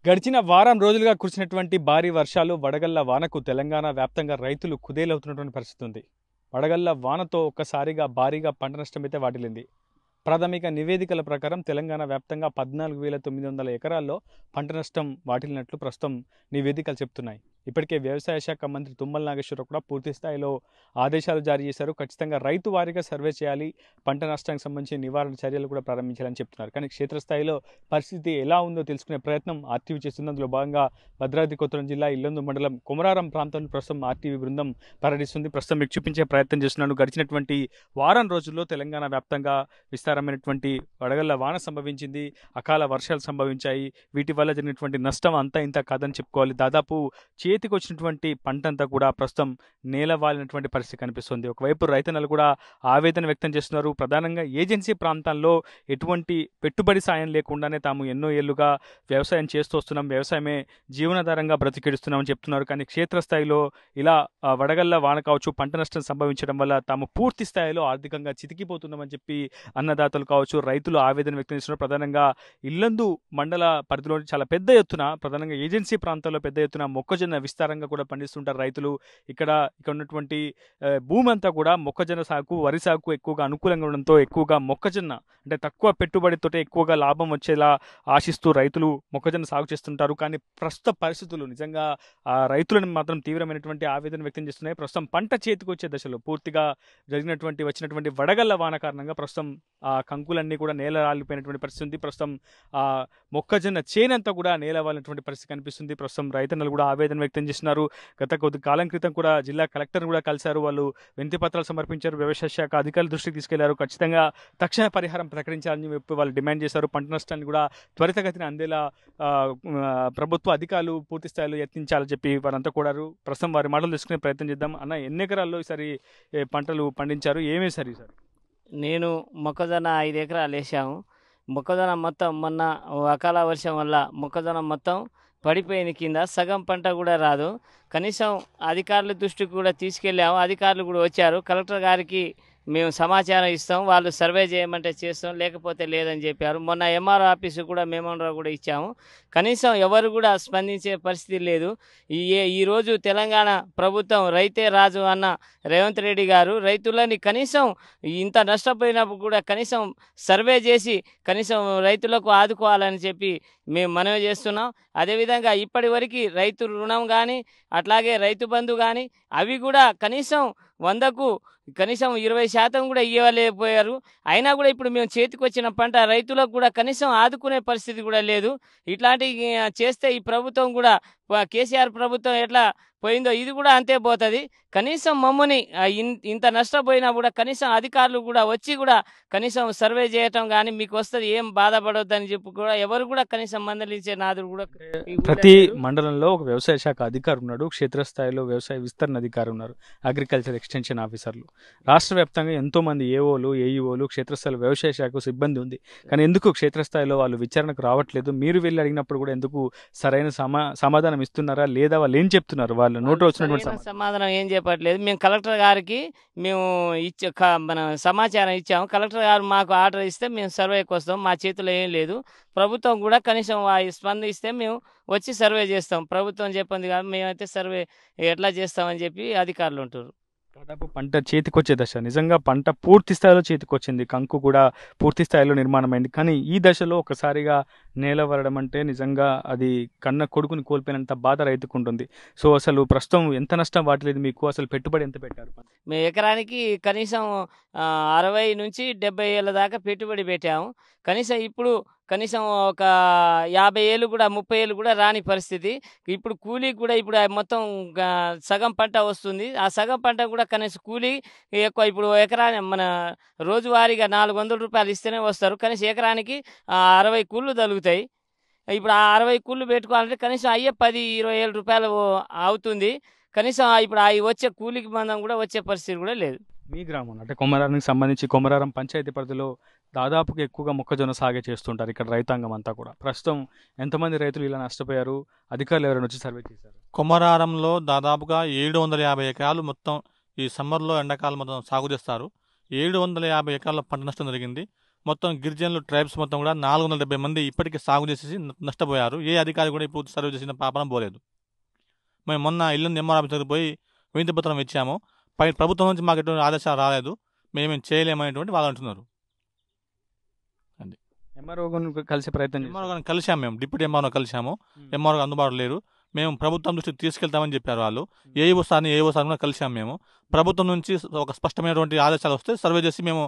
గడిచిన వారం రోజులుగా కురిసినటువంటి భారీ వర్షాలు వడగళ్ల వానకు తెలంగాణ వ్యాప్తంగా రైతులు కుదేలవుతున్నటువంటి పరిస్థితి ఉంది. వడగళ్ల వానతో ఒక్కసారిగా భారీగా పంట నష్టమైతే వాటిల్లింది. ప్రాథమిక నివేదికల ప్రకారం తెలంగాణ వ్యాప్తంగా 14,900 ఎకరాల్లో పంట నష్టం వాటిల్లినట్లు ప్రస్తుతం నివేదికలు చెప్తున్నాయి. ఇప్పటికే వ్యవసాయ శాఖ మంత్రి తుమ్మల నాగేశ్వరరావు కూడా పూర్తి స్థాయిలో ఆదేశాలు జారీ చేశారు. ఖచ్చితంగా రైతు వారీగా సర్వే చేయాలి, పంట నష్టానికి సంబంధించి నివారణ చర్యలు కూడా ప్రారంభించాలని చెప్తున్నారు. కానీ క్షేత్రస్థాయిలో పరిస్థితి ఎలా ఉందో తెలుసుకునే ప్రయత్నం ఆర్టీవీ చేస్తుంది. అందులో భాగంగా భద్రాద్రి కొత్తగూడెం జిల్లా ఇల్లందు మండలం కొమరారం ప్రాంతంలో ప్రస్తుతం ఆర్టీవీ బృందం పర్యటిస్తుంది. ప్రస్తుతం మీకు చూపించే ప్రయత్నం చేస్తున్నాను. గడిచినటువంటి వారం రోజుల్లో తెలంగాణ వ్యాప్తంగా విస్తారమైనటువంటి వడగళ్ల వాన సంభవించింది, అకాల వర్షాలు సంభవించాయి. వీటి వల్ల జరిగినటువంటి నష్టం అంతా ఇంత కాదని చెప్పుకోవాలి. దాదాపు చేతికి వచ్చినటువంటి పంట అంతా కూడా ప్రస్తుతం నేలవాలినటువంటి పరిస్థితి కనిపిస్తుంది. ఒకవైపు రైతన్నలు కూడా ఆవేదన వ్యక్తం చేస్తున్నారు. ప్రధానంగా ఏజెన్సీ ప్రాంతాల్లో ఎటువంటి పెట్టుబడి సాయం లేకుండానే తాము ఎన్నో ఏళ్లుగా వ్యవసాయం చేస్తూ వస్తున్నాం, వ్యవసాయమే జీవనాధారంగా బ్రతికిడుస్తున్నామని చెప్తున్నారు. కానీ క్షేత్రస్థాయిలో ఇలా వడగళ్ల వాన కావచ్చు, పంట నష్టం సంభవించడం వల్ల తాము పూర్తి స్థాయిలో ఆర్థికంగా చితికిపోతున్నామని చెప్పి అన్నదాతలు కావచ్చు, రైతులు ఆవేదన వ్యక్తం చేస్తున్నారు. ప్రధానంగా ఇల్లందు మండల పరిధిలో చాలా పెద్ద ఎత్తున, ప్రధానంగా ఏజెన్సీ ప్రాంతాల్లో పెద్ద ఎత్తున మొక్కజొన్న విస్తారంగా కూడా పండిస్తుంటారు రైతులు. ఇక్కడ ఉన్నటువంటి భూమి అంతా కూడా మొక్కజొన్న సాగు, వరి సాగు ఎక్కువగా అనుకూలంగా ఉండడంతో ఎక్కువగా మొక్కజొన్న అంటే తక్కువ పెట్టుబడితో ఎక్కువగా లాభం వచ్చేలా ఆశిస్తూ రైతులు మొక్కజొన్న సాగు చేస్తుంటారు. కానీ ప్రస్తుత పరిస్థితులు నిజంగా రైతులను మాత్రం తీవ్రమైనటువంటి ఆవేదన వ్యక్తం చేస్తున్నాయి. ప్రస్తుతం పంట చేతికి వచ్చే దశలో పూర్తిగా వచ్చినటువంటి వడగళ్ల వాన కారణంగా ప్రస్తుతం ఆ కంకులన్నీ కూడా నేల రాలిపోయినటువంటి పరిస్థితి ఉంది. ప్రస్తుతం ఆ మొక్కజొన్న చేనంతా కూడా నేల వాలినటువంటి పరిస్థితి కనిపిస్తుంది. ప్రస్తుతం రైతన్నలు కూడా ఆవేదన వ్యక్తం చేస్తున్నారు. గత కొద్ది కాలం క్రితం కూడా జిల్లా కలెక్టర్ కూడా కలిశారు. వాళ్ళు వినతి పత్రాలు సమర్పించారు, వ్యవసాయ శాఖ అధికారుల దృష్టికి తీసుకెళ్లారు. ఖచ్చితంగా తక్షణ పరిహారం ప్రకటించాలని చెప్పి వాళ్ళు డిమాండ్ చేశారు. పంట నష్టాన్ని కూడా త్వరితగతిన అందేలా ప్రభుత్వ అధికారులు పూర్తి స్థాయిలో యత్నించాలని చెప్పి వారంతా కోరారు. ప్రస్తుతం వారి మాటలు తీసుకునే ప్రయత్నం చేద్దాం. అన్న, ఎన్ని ఎకరాల్లో ఈసారి పంటలు పండించారు, ఏమేమి సార్ ఈసారి? నేను మొక్కజొన్న 5 ఎకరాలు వేసాము. మొక్కజొన్న మొత్తం మొన్న అకాల వర్షం వల్ల మొక్కజొన్న మొత్తం పడిపోయింది, కింద సగం పంట కూడా రాదు. కనీసం అధికారుల దృష్టికి కూడా తీసుకెళ్ళాము, అధికారులు కూడా వచ్చారు. కలెక్టర్ గారికి మేము సమాచారం ఇస్తాం, వాళ్ళు సర్వే చేయమంటే చేస్తాం, లేకపోతే లేదని చెప్పారు. మొన్న ఎంఆర్ఓ ఆఫీసు కూడా మెమోరాండం కూడా ఇచ్చాము. కనీసం ఎవరు కూడా స్పందించే పరిస్థితి లేదు. ఈరోజు తెలంగాణ ప్రభుత్వం రైతే రాజు అన్న రేవంత్ రెడ్డి గారు రైతులని కనీసం ఇంత నష్టపోయినప్పుడు కూడా కనీసం సర్వే చేసి కనీసం రైతులకు ఆదుకోవాలని చెప్పి మేము మనవి చేస్తున్నాం. అదేవిధంగా ఇప్పటి వరకు రైతు రుణం కానీ అట్లాగే రైతు బంధు కానీ అవి కూడా కనీసం 100కు కనీసం 20% కూడా ఇవ్వలేకపోయారు. అయినా కూడా ఇప్పుడు మేము చేతికి వచ్చిన పంట రైతులకు కూడా కనీసం ఆదుకునే పరిస్థితి కూడా లేదు. ఇట్లాంటివి చేస్తే ఈ ప్రభుత్వం కూడా కేసీఆర్ ప్రభుత్వం ఎట్లా పోయిందో ఇది కూడా అంతే పోతుంది. కనీసం మమ్మల్ని ఇంత నష్టపోయినా కూడా కనీసం అధికారులు కూడా వచ్చి కూడా కనీసం సర్వే చేయటం కానీ మీకు వస్తుంది, ఏం బాధపడొద్దని చెప్పి కూడా ఎవరు కూడా కనీసం మందలించే నాదుడు కూడా. ప్రతి మండలంలో ఒక వ్యవసాయ శాఖ అధికారి ఉన్నాడు, క్షేత్రస్థాయిలో వ్యవసాయ విస్తరణ అధికారి ఉన్నారు, అగ్రికల్చర్ ఎక్స్టెన్షన్ ఆఫీసర్లు. రాష్ట్ర వ్యాప్తంగా ఎంతోమంది ఏఓలు, ఏఈఓలు, క్షేత్రస్థాయిలో వ్యవసాయ శాఖ సిబ్బంది ఉంది. కానీ ఎందుకు క్షేత్రస్థాయిలో వాళ్ళు విచారణకు రావట్లేదు? మీరు వెళ్ళి అడిగినప్పుడు కూడా ఎందుకు సరైన సమాధానం ఇస్తున్నారా లేదా? వాళ్ళు ఏం చెప్తున్నారు? వాళ్ళు నోట్లో వచ్చినటువంటి సమాధానం ఏం చెప్పట్లేదు. మేము కలెక్టర్ గారికి మేము మన సమాచారం ఇచ్చాము. కలెక్టర్ గారు మాకు ఆర్డర్ ఇస్తే మేము సర్వేకి వస్తాం, మా చేతిలో ఏం లేదు. ప్రభుత్వం కూడా కనీసం స్పందిస్తే మేము వచ్చి సర్వే చేస్తాం. ప్రభుత్వం చెప్పింది కాదు, మేమైతే సర్వే ఎట్లా చేస్తామని చెప్పి అధికారులు ఉంటారు. దాదాపు పంట చేతికొచ్చే దశ, నిజంగా పంట పూర్తి స్థాయిలో చేతికొచ్చింది, కంకు కూడా పూర్తి స్థాయిలో నిర్మాణమైంది. కానీ ఈ దశలో ఒకసారిగా నేల వరడం అంటే నిజంగా అది కన్న కొడుకుని కోల్పోయినంత బాధ రైతుకుంటుంది. సో అసలు ప్రస్తుతం ఎంత నష్టం వాటిలేదు మీకు? అసలు పెట్టుబడి ఎంత పెట్టారు? మేము ఎకరానికి కనీసం 60 నుంచి 70 ఏళ్ళ దాకా పెట్టుబడి పెట్టాము. కనీసం ఇప్పుడు కనీసం ఒక 50 ఏళ్ళు కూడా 30 ఏళ్ళు కూడా రాని పరిస్థితి. ఇప్పుడు కూలీ కూడా ఇప్పుడు మొత్తం సగం పంట వస్తుంది. ఆ సగం పంట కూడా కనీసం కూలీ ఎక్కువ. ఇప్పుడు ఎకరాన్ని మన రోజువారీగా 400 రూపాయలు ఇస్తేనే వస్తారు. కనీసం ఎకరానికి 60 కూళ్ళు తగులుతాయి. ఇప్పుడు ఆ 60 కూళ్ళు పెట్టుకోవాలంటే కనీసం అయ్యే 10-20 ఏళ్ళ రూపాయలు అవుతుంది. కనీసం ఇప్పుడు అవి వచ్చే కూలికి మందం కూడా వచ్చే పరిస్థితి కూడా లేదు. మీ గ్రామం అంటే కొమరారానికి సంబంధించి కొమరారం పంచాయతీ పరిధిలో దాదాపుగా ఎక్కువగా మొక్కజొన్న సాగే చేస్తుంటారు ఇక్కడ రైతాంగం అంతా కూడా. ప్రస్తుతం ఎంతమంది రైతులు ఇలా నష్టపోయారు? అధికారులు ఎవరైనా వచ్చి సర్వే చేశారు? కొమరారంలో దాదాపుగా 750 ఎకరాలు మొత్తం ఈ సమ్మర్లో ఎండాకాలం మొత్తం సాగు చేస్తారు. 750 ఎకరాల పంట నష్టం జరిగింది. మొత్తం గిరిజనులు ట్రైబ్స్ మొత్తం కూడా 470 మంది ఇప్పటికీ సాగు చేసేసి నష్టపోయారు. ఏ అధికారి కూడా ఇప్పుడు సర్వే చేసిన పాపన పోలేదు. మేము మొన్న ఇల్లు ఎంఆర్ ఆఫీస్ దగ్గర పోయి వినతి పత్రం ఇచ్చాము. ప్రభుత్వం నుంచి మాకు ఎటువంటి ఆదేశాలు రాలేదు, మేమేం చేయలేమనేటువంటి వాళ్ళు అంటున్నారు. ఎంఆర్ఓ కలిసే ప్రయత్నం ఎంఆర్ఓ గారిని కలిసాము, మేము డిప్యూటీ ఎంఆర్ఓ కలిసాము. ఎంఆర్ఓ అందుబాటులో లేరు. మేము ప్రభుత్వం దృష్టికి తీసుకెళ్తామని చెప్పారు వాళ్ళు. ఏఓ సార్ని కూడా కలిసాము. మేము ప్రభుత్వం నుంచి ఒక స్పష్టమైనటువంటి ఆదేశాలు వస్తే సర్వే చేసి మేము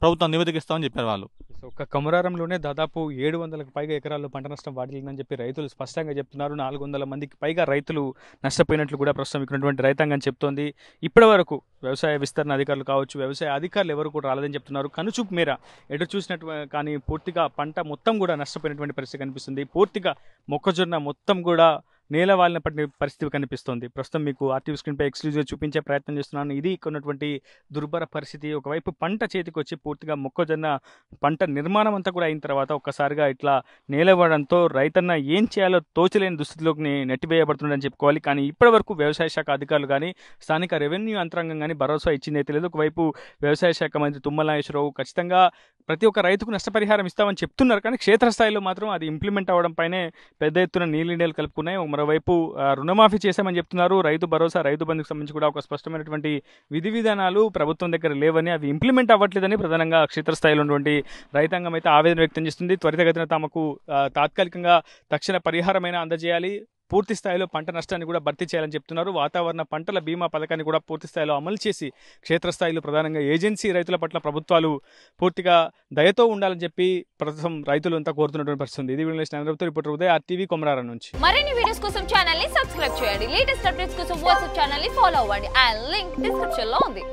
ప్రభుత్వం నివేదిక ఇస్తామని చెప్పారు వాళ్ళు. ఒక కొమరారంలోనే దాదాపు 700కు పైగా ఎకరాల్లో పంట నష్టం వాటిల్లిందని చెప్పి రైతులు స్పష్టంగా చెప్తున్నారు. 400 మందికి పైగా రైతులు నష్టపోయినట్లు కూడా ప్రస్తుతం ఇక్కడ రైతాంగం చెప్తోంది. ఇప్పటి వరకు వ్యవసాయ విస్తరణ అధికారులు కావచ్చు, వ్యవసాయ అధికారులు ఎవరు కూడా రాలేదని చెప్తున్నారు. కనుచూపు మేర ఎటు చూసినట్టు కానీ పూర్తిగా పంట మొత్తం కూడా నష్టపోయినటువంటి పరిస్థితి కనిపిస్తుంది. పూర్తిగా మొక్కజొన్న మొత్తం కూడా నేల వాలిన పరిస్థితి కనిపిస్తోంది. ప్రస్తుతం మీకు ఆర్టీవీ స్క్రీన్పై ఎక్స్క్లూజివ్గా చూపించే ప్రయత్నం చేస్తున్నాను. ఇది ఉన్నటువంటి దుర్భర పరిస్థితి. ఒకవైపు పంట చేతికి వచ్చి పూర్తిగా మొక్కజొన్న పంట నిర్మాణం అంతా కూడా అయిన తర్వాత ఒక్కసారిగా ఇట్లా నేలవడంతో రైతన్న ఏం చేయాలో తోచలేని దుస్థితిలోకి నెట్టివేయబడుతుందని చెప్పుకోవాలి. కానీ ఇప్పటి వరకు వ్యవసాయ శాఖ అధికారులు కానీ స్థానిక రెవెన్యూ యంత్రాంగం కానీ భరోసా ఇచ్చింది అయితే లేదు. ఒకవైపు వ్యవసాయ శాఖ మంత్రి తుమ్మల నాగేశ్వరరావు ఖచ్చితంగా ప్రతి ఒక్క రైతుకు నష్టపరిహారం ఇస్తామని చెప్తున్నారు. కానీ క్షేత్రస్థాయిలో మాత్రం అది ఇంప్లిమెంట్ అవ్వడం పైనే పెద్ద ఎత్తున నీళ్ళు కలుపుకున్నాయి. మరోవైపు రుణమాఫీ చేశామని చెప్తున్నారు. రైతు భరోసా, రైతు బంధుకు సంబంధించి కూడా ఒక స్పష్టమైనటువంటి విధి విధానాలు ప్రభుత్వం దగ్గర లేవని, అవి ఇంప్లిమెంట్ అవ్వట్లేదని ప్రధానంగా క్షేత్రస్థాయిలో ఉన్నటువంటి రైతాంగం అయితే ఆవేదన వ్యక్తం చేస్తుంది. త్వరితగతిన తమకు తాత్కాలికంగా తక్షణ పరిహారమైన అందజేయాలి, పూర్తి స్థాయిలో పంట నష్టాన్ని కూడా భర్తీ చేయాలని చెప్తున్నారు. వాతావరణ పంటల బీమా పథకాన్ని కూడా పూర్తి స్థాయిలో అమలు చేసి క్షేత్రస్థాయిలో ప్రధానంగా ఏజెన్సీ రైతుల పట్ల ప్రభుత్వాలు పూర్తిగా దయతో ఉండాలని చెప్పి ప్రస్తుతం రైతులు అంతా కోరుతున్నటువంటి పరిస్థితి. ఇది రిపోర్టర్ ఉదయ్, ఆర్టీవీ కొమరారం నుంచి. మరిన్ని వీడియోస్ కోసం ఛానల్ ని సబ్స్క్రైబ్ చేయండి. లేటెస్ట్ అప్డేట్స్ కోసం వాట్సాప్ ఛానల్ ని ఫాలో అవ్వండి. అండ్ లింక్ డిస్క్రిప్షన్ లో ఉంది.